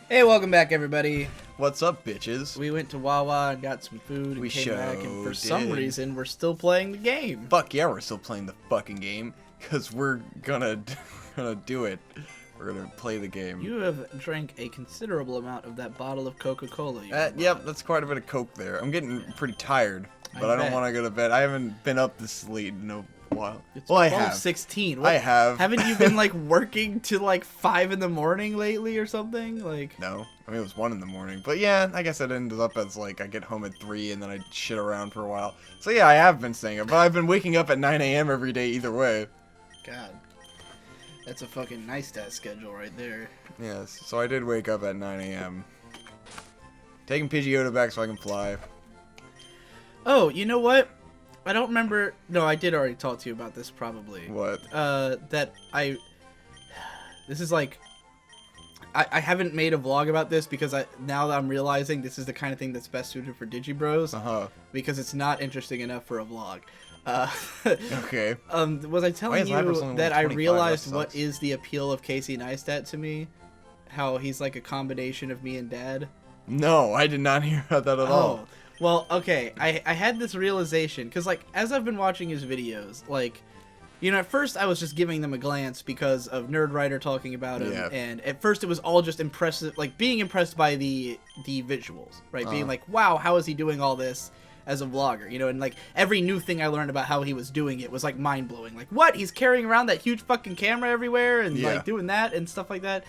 Hey, welcome back, everybody. What's up, bitches? We went to Wawa and got some food and came back, and for some reason, we're still playing the game. Fuck yeah, we're still playing the fucking game, because we're gonna do it. We're gonna play the game. You have drank a considerable amount of that bottle of Coca-Cola. Yep, that's quite a bit of Coke there. I'm getting pretty tired, but I don't want to go to bed. I haven't been up this late in a while. It's well, 12:16. I have. Haven't you been like working to like 5 in the morning lately or something? Like. No, I mean it was 1 in the morning. But yeah, I guess it ended up as like I get home at 3 and then I shit around for a while. So yeah, I have been staying up, but I've been waking up at 9 a.m. every day either way. God. That's a fucking Neistat schedule right there. Yes, so I did wake up at 9 a.m. Taking Pidgeotto back so I can fly. Oh, you know what? I don't remember. No, I did already talk to you about this probably. What? This is like... I haven't made a vlog about this because now that I'm realizing this is the kind of thing that's best suited for Digi Bros. Because it's not interesting enough for a vlog. Okay. Was I telling you that I realized what is the appeal of Casey Neistat to me? How he's like a combination of me and Dad? No, I did not hear about that at all. Well, okay. I had this realization because, like, as I've been watching his videos, like, you know, at first I was just giving them a glance because of Nerd Writer talking about him, and at first it was all just impressive, like being impressed by the visuals, right? Being like, wow, how is he doing all this as a vlogger, you know? And like every new thing I learned about how he was doing it was like mind blowing. Like, what? He's carrying around that huge fucking camera everywhere and like doing that and stuff like that.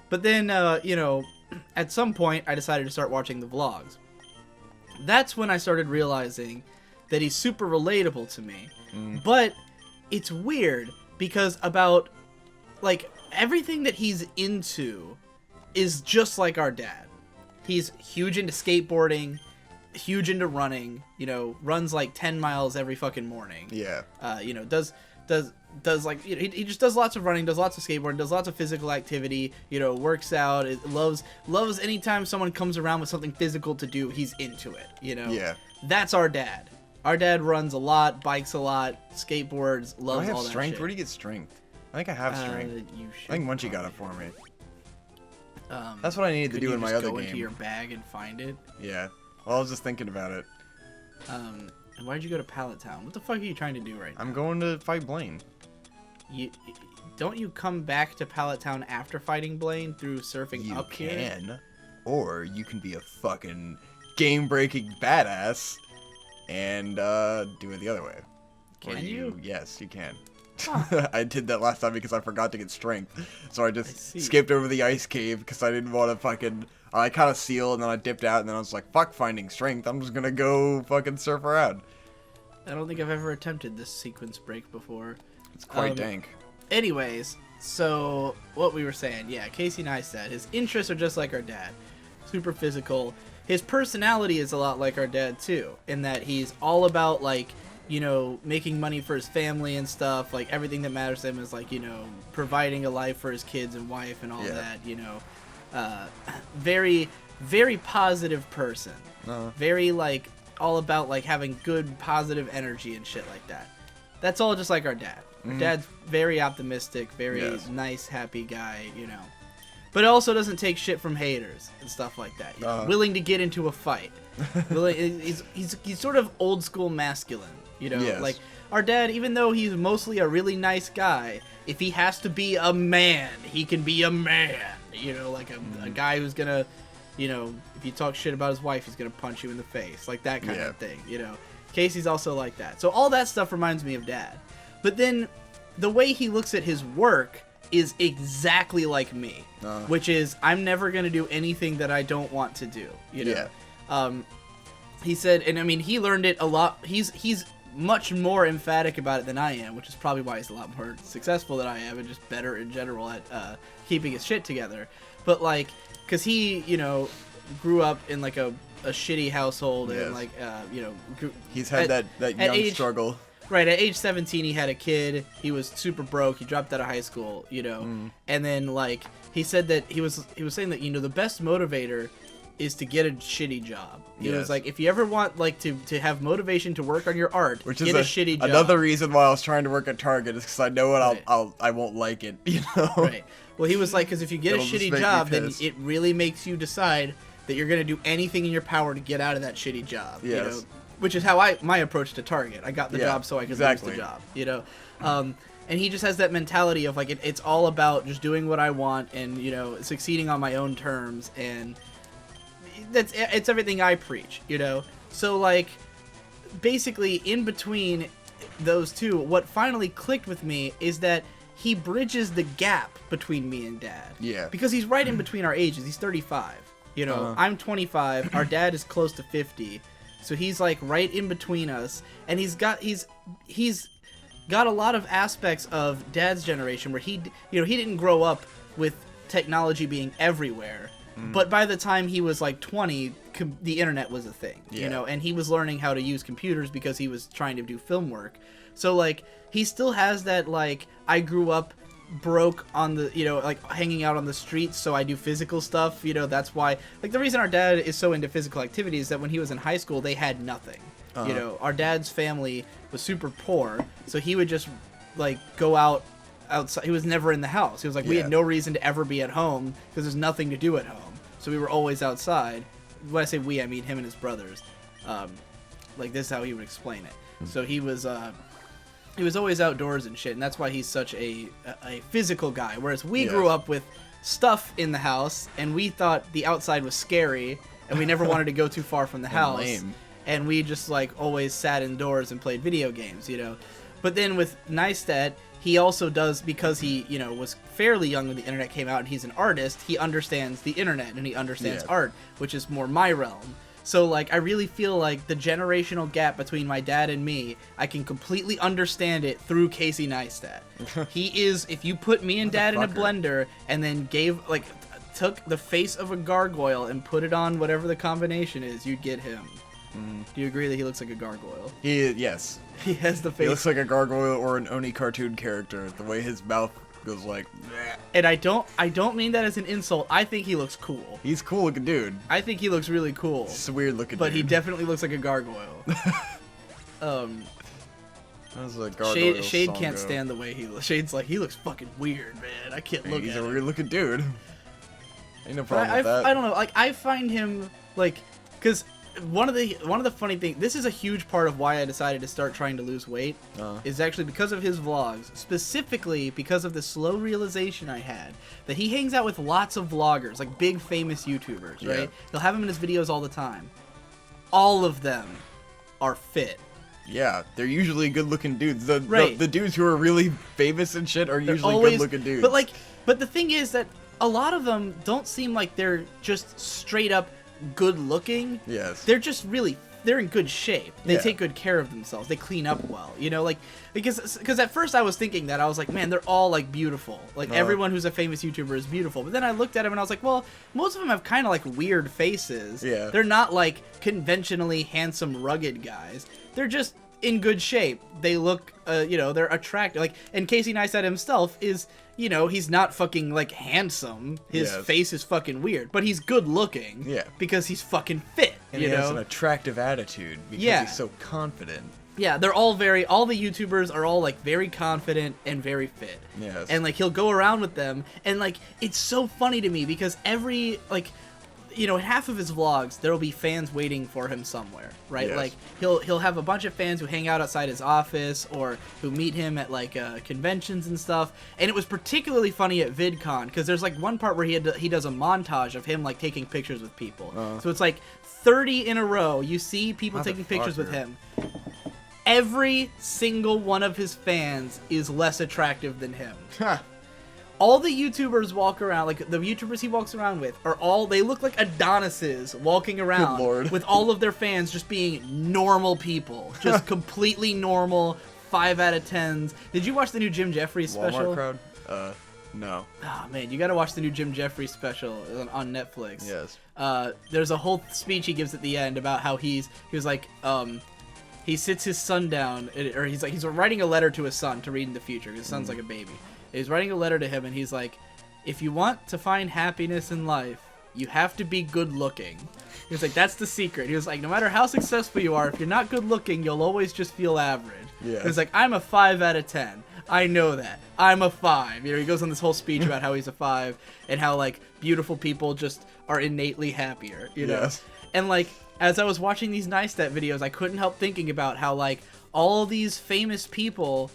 But then, you know, at some point I decided to start watching the vlogs. That's when I started realizing that he's super relatable to me. But it's weird because about, like, everything that he's into is just like our dad. He's huge into skateboarding, huge into running, you know, runs like 10 miles every fucking morning. Yeah. You know, does like, you know, he just does lots of running, does lots of skateboarding, does lots of physical activity, you know, works out, loves anytime someone comes around with something physical to do, he's into it, you know? Yeah. That's our dad. Our dad runs a lot, bikes a lot, skateboards, loves all that strength? shit. Where do you get strength? I think I have strength. You should. I think Munchie got it for me. That's what I needed to do in my other game. Could you just go into your bag and find it? Yeah. Well, I was just thinking about it. And why'd you go to Pallet Town? What the fuck are you trying to do right now? I'm going to fight Blaine. Don't you come back to Pallet Town after fighting Blaine through surfing up here? You can. Or you can be a fucking game-breaking badass and do it the other way. Can you? Yes, you can. Huh. I did that last time because I forgot to get strength. So I just skipped over the ice cave because I didn't want to fucking... I kind of sealed and then I dipped out and then I was like, fuck finding strength. I'm just gonna go fucking surf around. I don't think I've ever attempted this sequence break before. It's quite dank. Anyways, so what we were saying, yeah, Casey Neistat, his interests are just like our dad. Super physical. His personality is a lot like our dad too, in that he's all about, like, you know, making money for his family and stuff. Like, everything that matters to him is, like, you know, providing a life for his kids and wife and all that, you know. Very, very positive person. Very, like, all about, like, having good, positive energy and shit like that. That's all just like our dad. Our dad's very optimistic, very nice, happy guy, you know. But also doesn't take shit from haters and stuff like that. You know? Willing to get into a fight. He's sort of old school masculine, you know. Like our dad, even though he's mostly a really nice guy, if he has to be a man, he can be a man. You know, like a guy who's gonna, you know, if you talk shit about his wife, he's gonna punch you in the face, like that kind of thing. You know, Casey's also like that. So all that stuff reminds me of Dad. But then the way he looks at his work is exactly like me, which is I'm never gonna do anything that I don't want to do. You know, he said, and I mean he learned it a lot. He's much more emphatic about it than I am, which is probably why he's a lot more successful than I am and just better in general at keeping his shit together. But like, cause he, you know, grew up in like a shitty household and like, you know, he's had that young struggle. Right, at age 17, he had a kid. He was super broke. He dropped out of high school, you know. And then, like, he said that he was saying that, you know, the best motivator is to get a shitty job. He was like, if you ever want, like, to have motivation to work on your art, get a shitty job. Another reason why I was trying to work at Target is because I know what I won't like it, you know. Right. Well, he was like, because if you get a That'll just shitty make me job, then pissed. it really makes you decide that you're going to do anything in your power to get out of that shitty job. Yes. You know? Which is how my approach to Target. I got the job so I could lose the job. You know, and he just has that mentality of like it's all about just doing what I want and you know succeeding on my own terms, and it's everything I preach. You know, so like basically in between those two, what finally clicked with me is that he bridges the gap between me and Dad. Yeah. Because he's right in between our ages. He's 35. You know, I'm 25. Our dad is close to 50. So he's like right in between us, and he's got a lot of aspects of Dad's generation where he didn't grow up with technology being everywhere. But by the time he was like 20, the internet was a thing, you know, and he was learning how to use computers because he was trying to do film work. So like he still has that like I grew up broke on the, you know, like hanging out on the streets, so I do physical stuff, you know. That's why like the reason our dad is so into physical activity is that when he was in high school they had nothing. You know, our dad's family was super poor, so he would just like go outside. He was never in the house. He was like, we had no reason to ever be at home because there's nothing to do at home, so we were always outside. When I say we, I mean him and his brothers. Like this is how he would explain it. So he was always outdoors and shit, and that's why he's such a physical guy. Whereas we grew up with stuff in the house, and we thought the outside was scary, and we never wanted to go too far from the house. Lame. And we just like always sat indoors and played video games, you know. But then with Neistat, he also does, because he, you know, was fairly young when the internet came out, and he's an artist. He understands the internet and he understands art, which is more my realm. So, like, I really feel like the generational gap between my dad and me, I can completely understand it through Casey Neistat. He is, if you put me and Dad in a blender and then took the face of a gargoyle and put it on whatever the combination is, you'd get him. Do you agree that he looks like a gargoyle? Yes. He has the face. He looks like a gargoyle or an Oni cartoon character. The way his mouth goes like. Bleh. And I don't mean that as an insult. I think he looks cool. He's a cool looking dude. I think he looks really cool. He's a weird looking dude. But he definitely looks like a gargoyle. That's a gargoyle. Shade can't stand the way he looks. Shade's like, he looks fucking weird, man. I can't look at him. He's a weird looking dude. Ain't no problem with that. I don't know. Like, I find him like, because one of the funny things, this is a huge part of why I decided to start trying to lose weight, is actually because of his vlogs, specifically because of the slow realization I had that he hangs out with lots of vloggers, like big famous YouTubers, right? He'll have them in his videos all the time. All of them are fit. Yeah, they're usually good-looking dudes. The dudes who are really famous and shit are usually good-looking dudes. But the thing is that a lot of them don't seem like they're just straight up good looking. Yes. They're in good shape. They take good care of themselves. They clean up well, you know, like, because at first I was thinking that I was like, man, they're all like beautiful. Like everyone who's a famous YouTuber is beautiful. But then I looked at them and I was like, well, most of them have kind of like weird faces. Yeah. They're not like conventionally handsome, rugged guys. They're just in good shape. They look, you know, they're attractive. Like, and Casey Neistat himself is, you know, he's not fucking like handsome. His face is fucking weird, but he's good looking. Yeah. Because he's fucking fit. And he has an attractive attitude because he's so confident. Yeah, they're all all the YouTubers are all like very confident and very fit. Yes. And like he'll go around with them, and like it's so funny to me because every like, you know, in half of his vlogs there'll be fans waiting for him somewhere, right? Yes. Like he'll have a bunch of fans who hang out outside his office or who meet him at like conventions and stuff. And it was particularly funny at VidCon because there's like one part where he does a montage of him like taking pictures with people. So it's like 30 in a row. You see people taking pictures with him. Every single one of his fans is less attractive than him. All the YouTubers walk around, like the YouTubers he walks around with, they look like Adonises walking around. Good Lord. With all of their fans just being normal people. Just completely normal, 5 out of 10s. Did you watch the new Jim Jeffries special? Walmart crowd? No. Oh man, you gotta watch the new Jim Jeffries special on Netflix. Yes. There's a whole speech he gives at the end about how he was like, he sits his son down, or he's writing a letter to his son to read in the future, because his son's like a baby. He's writing a letter to him, and he's like, if you want to find happiness in life, you have to be good looking. He was like, that's the secret. He was like, no matter how successful you are, if you're not good looking, you'll always just feel average. Yeah. He was like, I'm a 5 out of 10. I know that. I'm a 5. You know, he goes on this whole speech about how he's a 5 and how, like, beautiful people just are innately happier, you know? Yes. And, like, as I was watching these Neistat videos, I couldn't help thinking about how, like, all these famous people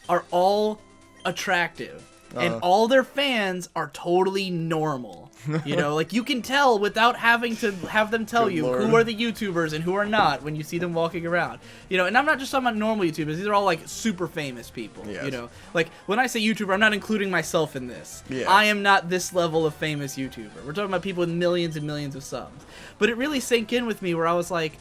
are all attractive. And all their fans are totally normal. You know, like, you can tell without having to have them tell you who are the YouTubers and who are not when you see them walking around. You know, and I'm not just talking about normal YouTubers. These are all, like, super famous people. Yes. You know, like, when I say YouTuber, I'm not including myself in this. Yes. I am not this level of famous YouTuber. We're talking about people with millions and millions of subs. But it really sank in with me where I was like,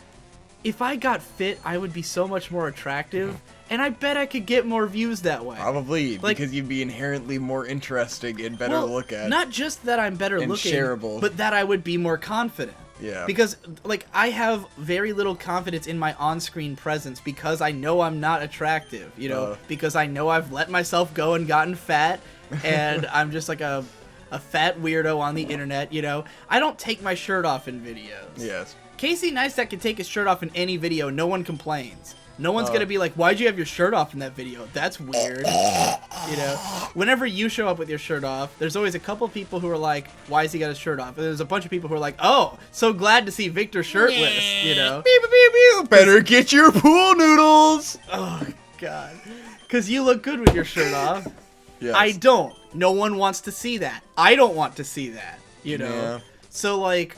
if I got fit, I would be so much more attractive. And I bet I could get more views that way. Probably, like, because you'd be inherently more interesting and better to look at. Not just that I'm better and looking, shareable. but that I would be more confident. Yeah. Because, like, I have very little confidence in my on-screen presence because I know I'm not attractive, you know? Because I know I've let myself go and gotten fat, and I'm just like a fat weirdo on the internet, you know? I don't take my shirt off in videos. Yes. Casey Neistat can take his shirt off in any video. No one complains. No one's gonna be like, why'd you have your shirt off in that video? That's weird. You know? Whenever you show up with your shirt off, there's always a couple people who are like, why has he got his shirt off? And there's a bunch of people who are like, oh, so glad to see Victor shirtless, you know? Pew, pew, pew, pew. Better get your pool noodles! Oh, God. Because you look good with your shirt off. Yes. I don't. No one wants to see that. I don't want to see that, you know? Yeah. So, like,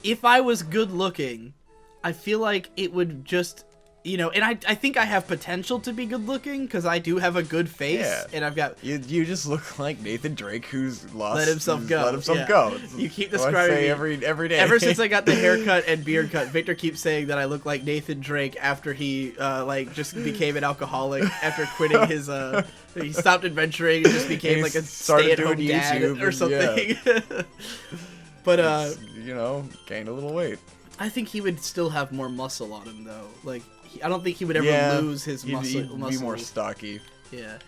if I was good looking, I feel like it would just... You know, and I think I have potential to be good looking because I do have a good face, and I've got. You just look like Nathan Drake, who's let himself go. Let himself go. You keep describing me every day. Ever since I got the haircut and beard cut, Victor keeps saying that I look like Nathan Drake after he like just became an alcoholic after quitting his. He stopped adventuring and just became like a stay-at-home dad or something. Yeah. But you know, gained a little weight. I think he would still have more muscle on him though, like. I don't think he would ever lose his muscle. He'd be more stocky. Yeah,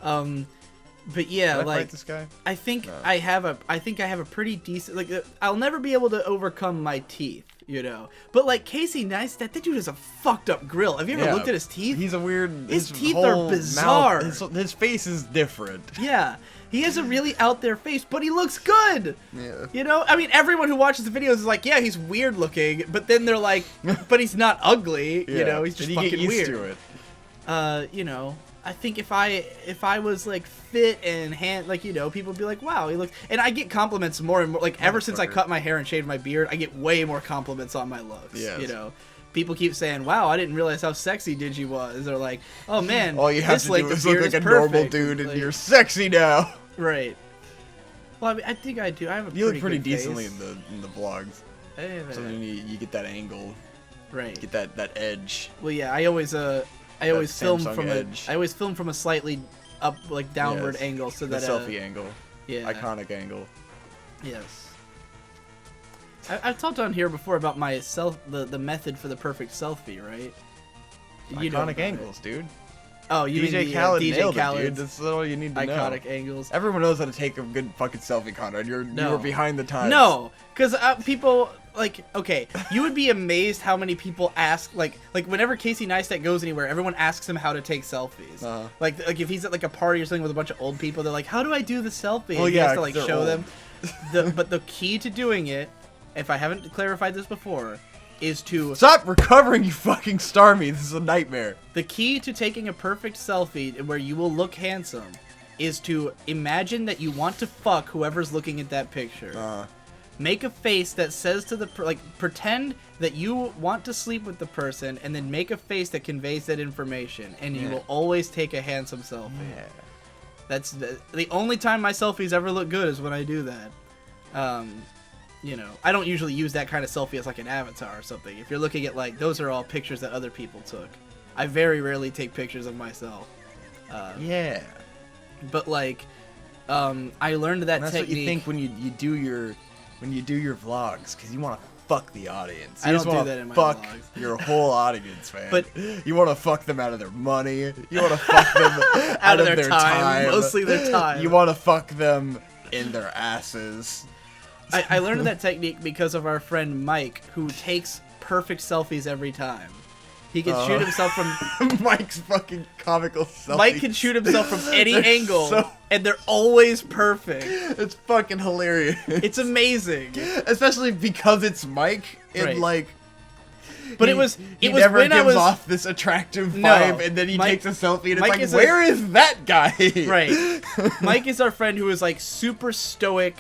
but yeah, Can I like fight this guy? I think I have a pretty decent. Like I'll never be able to overcome my teeth, you know. But like Casey Neistat, that dude has a fucked up grill. Have you ever looked at his teeth? He's a weird. His teeth are bizarre. His face is different. Yeah. He has a really out there face, but he looks good. Yeah. You know? I mean, everyone who watches the videos is like, yeah, he's weird looking, but then they're like, but he's not ugly. Yeah. You know, he's just fucking get used weird. To it. You know, I think if I was like fit and like, you know, people would be like, wow, he looks, and I get compliments more and more. Like ever since I cut my hair and shaved my beard, I get way more compliments on my looks. Yes. You know. People keep saying, wow, I didn't realize how sexy Digi was. Or like, oh man, all you have this to do is look like a normal dude and like, you're sexy now. Right. Well, I mean, I think I do. I have a You look pretty good decently face. in the vlogs. So you get that angle. Right. Get that edge. Well, yeah, I always film from edge. I always film from a slightly up, like downward angle, so the that selfie angle. Yeah. Iconic angle. Yes. I've talked on here before about my the method for the perfect selfie, right? Iconic angles, dude. Oh, you DJ mean Khaled DJ nailed Khaled? it, dude. That's all you need to know. Iconic angles. Everyone knows how to take a good fucking selfie, Conrad. You were behind the times. No, because people like you would be amazed how many people ask like whenever Casey Neistat goes anywhere, everyone asks him how to take selfies. Like if he's at like a party or something with a bunch of old people, they're like, how do I do the selfie? Well, and he has to like show old. them. But the key to doing it, if I haven't clarified this before, is to stop recovering, you fucking Starmie. This is a nightmare. The key to taking a perfect selfie where you will look handsome is to imagine that you want to fuck whoever's looking at that picture. Make a face that says to the pretend that you want to sleep with the person, and then make a face that conveys that information, and you will always take a handsome selfie. Yeah. That's the only time my selfies ever look good is when I do that. You know, I don't usually use that kind of selfie as like an avatar or something. If you're looking at like, those are all pictures that other people took. I very rarely take pictures of myself. Yeah. But like, I learned that that's technique. What you think when you do your vlogs, because you want to fuck the audience. I don't do that in my fuck vlogs. Your whole audience, man. But you want to fuck them out of their money. You want to fuck them out of their time. Mostly their time. You want to fuck them in their asses. I learned that technique because of our friend Mike, who takes perfect selfies every time. He can shoot himself from... Mike's fucking comical selfies. Mike can shoot himself from any angle, and they're always perfect. It's fucking hilarious. It's amazing. Especially because it's Mike, and Right. like... But he never when gives I was off this attractive No, vibe, and then he Mike- takes a selfie, and Mike it's is like, where is that guy? right. Mike is our friend who is like super stoic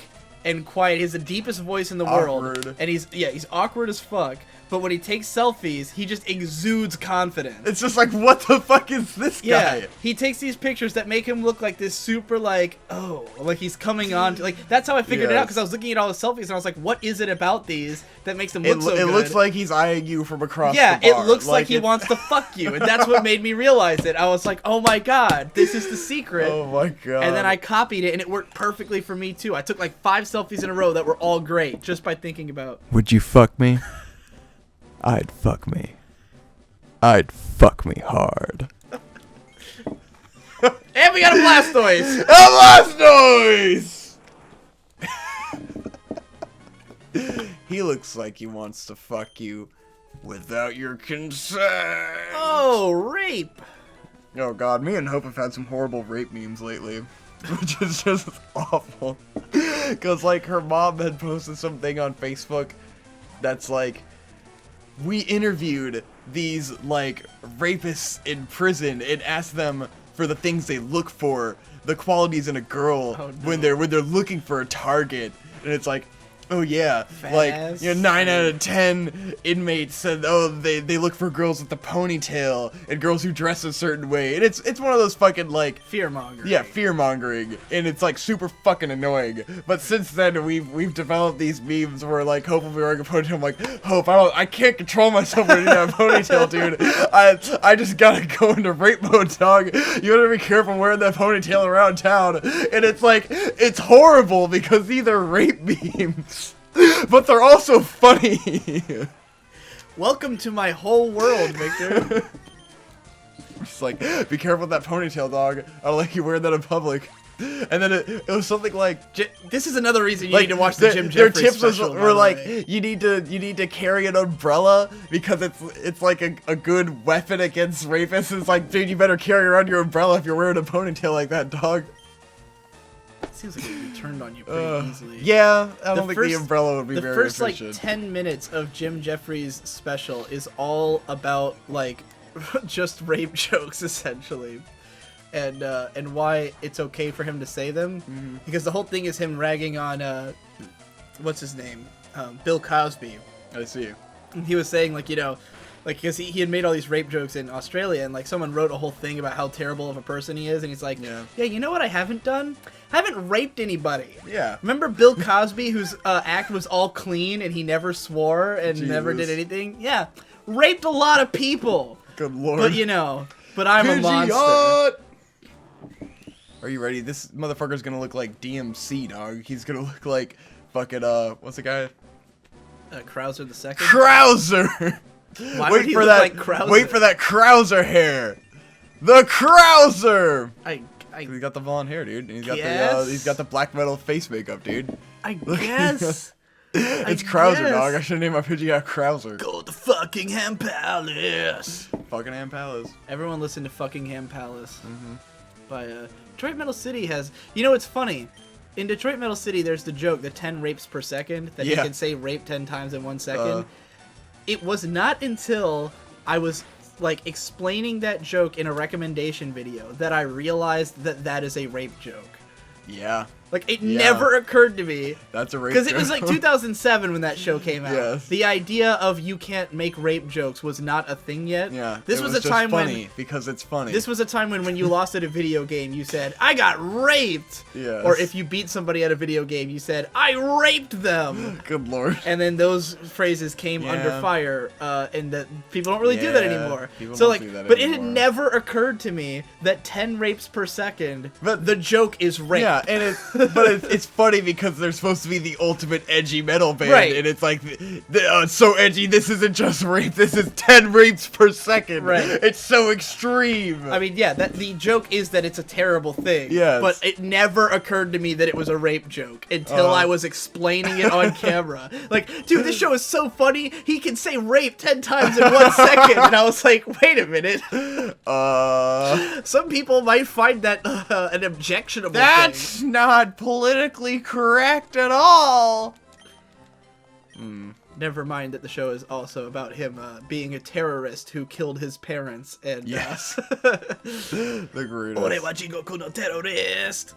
and quiet. He has the deepest voice in the world, Awkward. and he's awkward as fuck. But when he takes selfies, he just exudes confidence. It's just like, what the fuck is this Yeah, guy? he takes these pictures that make him look like this super like, oh, like he's coming on. Like that's how I figured it out, because I was looking at all the selfies and I was like, what is it about these that makes them look so good? It looks like he's eyeing you from across yeah, the bar. it looks like he wants to fuck you, and that's what made me realize it. I was like, oh my god, this is the secret. Oh my god. And then I copied it, and it worked perfectly for me too. I took like 5 selfies in a row that were all great just by thinking about. Would you fuck me? I'd fuck me. I'd fuck me hard. And we got a Blastoise! A Blastoise! He looks like he wants to fuck you without your consent. Oh, rape! Oh god, me and Hope have had some horrible rape memes lately. Which is just awful. Because, like, her mom had posted something on Facebook that's like, we interviewed these, like, rapists in prison and asked them for the things they look for, the qualities in a girl when they're looking for a target. And it's like, oh yeah, like, 9 out of 10 inmates said, oh, they look for girls with the ponytail and girls who dress a certain way. And it's one of those fucking, like, fear-mongering. Yeah, fear-mongering. And it's, like, super fucking annoying. But since then, we've developed these memes where, like, Hope will be wearing a ponytail. I'm like, Hope, I can't control myself when I need that ponytail, dude. I just gotta go into rape mode, dog. You gotta be careful wearing that ponytail around town. And it's like, it's horrible because these are rape memes. But they're also funny. Welcome to my whole world, Victor. Just like, be careful with that ponytail, dog. I don't like you wearing that in public. And then it was something like, this is another reason you like, need to watch the Jim their Jeffries tips special. were like, you need to carry an umbrella because it's like a good weapon against rapists. It's like, dude, you better carry around your umbrella if you're wearing a ponytail like that, dog. Seems like it would be turned on you pretty easily. Yeah, I don't think the umbrella would be very efficient. The first, like, 10 minutes of Jim Jeffries' special is all about, like, just rape jokes, essentially. And why it's okay for him to say them. Mm-hmm. Because the whole thing is him ragging on, what's his name? Bill Cosby. I see. And he was saying, like, you know, like, because he had made all these rape jokes in Australia, and, like, someone wrote a whole thing about how terrible of a person he is, and he's like, yeah, you know what I haven't done? I haven't raped anybody. Yeah. Remember Bill Cosby, whose act was all clean, and he never swore and never did anything? Yeah. Raped a lot of people. Good lord. But, you know, I'm a monster. Are you ready? This motherfucker's gonna look like DMC, dog. He's gonna look like fucking, what's the guy? Krauser the second? Krauser! Why would he look like Krauser? Wait for that Krauser hair! The Krauser! He's got the blonde hair, dude. And he's got the black metal face makeup, dude. I guess. It's Krauser, dog. I should name my Pidgey out Krauser. Go to Fuckingham Palace. Fuckingham Palace. Everyone listen to Fuckingham Palace. Mm-hmm. By Detroit Metal City has. You know, it's funny. In Detroit Metal City, there's the joke, the 10 rapes per second, that you can say rape 10 times in 1 second. It was not until I was, like, explaining that joke in a recommendation video that I realized that that is a rape joke. Yeah. Like, it never occurred to me. That's a rape joke. Because it was like 2007 when that show came out. Yes. The idea of you can't make rape jokes was not a thing yet. Yeah. This was a time funny because it's funny. This was a time when you lost at a video game, you said, I got raped! Yes. Or if you beat somebody at a video game, you said, I raped them! Good lord. And then those phrases came under fire, and that people don't really do that anymore. So, like, but it had never occurred to me that 10 rapes per second, the joke is rape. Yeah, and But it's funny because they're supposed to be the ultimate edgy metal band, Right. and it's like, it's so edgy. This isn't just rape. This is 10 rapes per second. Right. It's so extreme. I mean, yeah, the joke is that it's a terrible thing. Yes. But it never occurred to me that it was a rape joke until I was explaining it on camera. Like, dude, this show is so funny. He can say rape 10 times in 1 second. And I was like, wait a minute. Some people might find that an objectionable That's thing. not politically correct at all. Never mind that the show is also about him being a terrorist who killed his parents. And Yes. The greatest. Ore wa Jigoku no terrorist.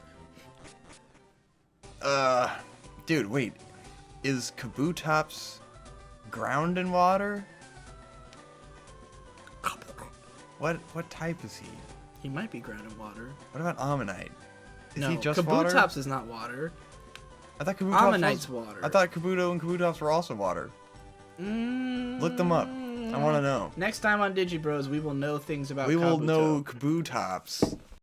Dude, wait. Is Kabutops ground in water? What type is he? He might be ground in water. What about Ammonite? Is No, he just water? Kabutops is not water. I thought Kabutops Ammonite's was water. I thought Kabuto and Kabutops were also water. Look them up. I want to know. Next time on Digi Bros, we will know things about We will Kabuto. know Kabutops.